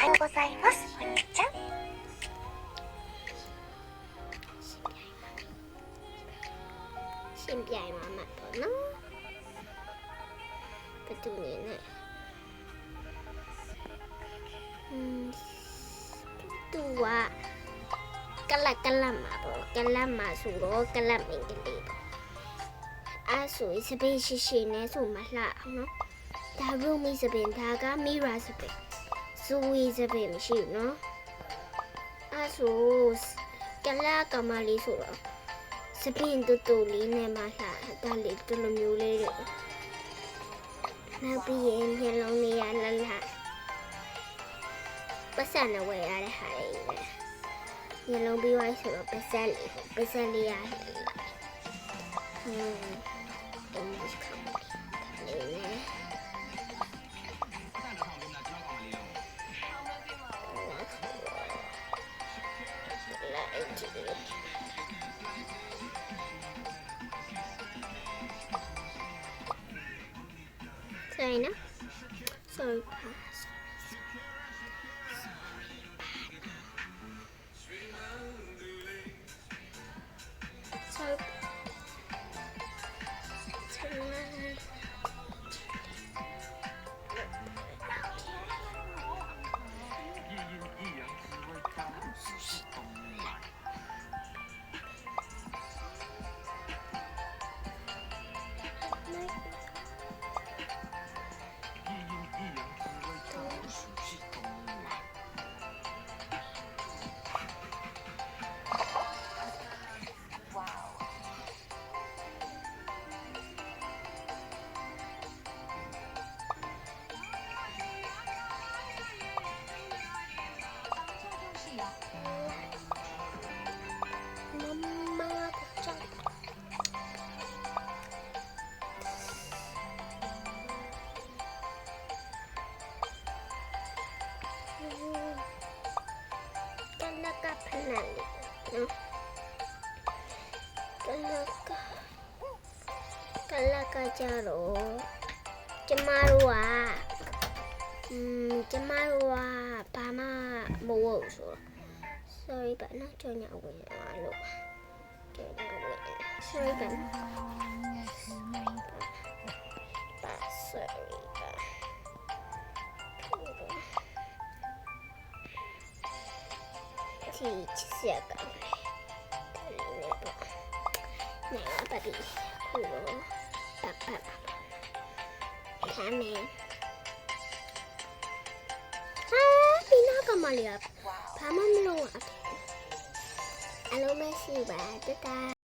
ようございます。お兄ちゃん。ရှင်ပြိုင်မှာမှတ်ပေါ့နော်ဘယ်သူနေနဲ့သူကကလမှာပေါ့ကလမှာဆိုတော့ကလမင်္ဂလေးပေါ့အဲ့ဆိုစပင်းရှိနဲ့ဆိုမှလှအောင်နော်ဒါရူမီစပင်းဒါကမီရာစပင်းဇူဝီစပင်းမရှိဘူးနော်အဲ့ဆိုကလကမလေးဆိုတော့စပင်းတူလေးနဲ့မှလှဒါလေးတူလိုမျိုးလေးတွေနောက်ပြီးရင်မျက်လုံးလေးရလလပတ်စံနဲ့ဝယ်ရတဲ့ဟာတွေပဲမျက်လုံးပြီးသွားဆိုတော့ပတ်စံလေးရတယ်English company လေးနဲ့Sorry, no? Sorry, Mama, Talaga panali, no? Talaga jaro. Jamarwa, Pama, Mowoso. Sorry, but not join your way. Sorry, but sorry, teach second. Now, buddy, cool. Come in. Pinakamaliyap. Pamamlo. Hello, Messi. Bye.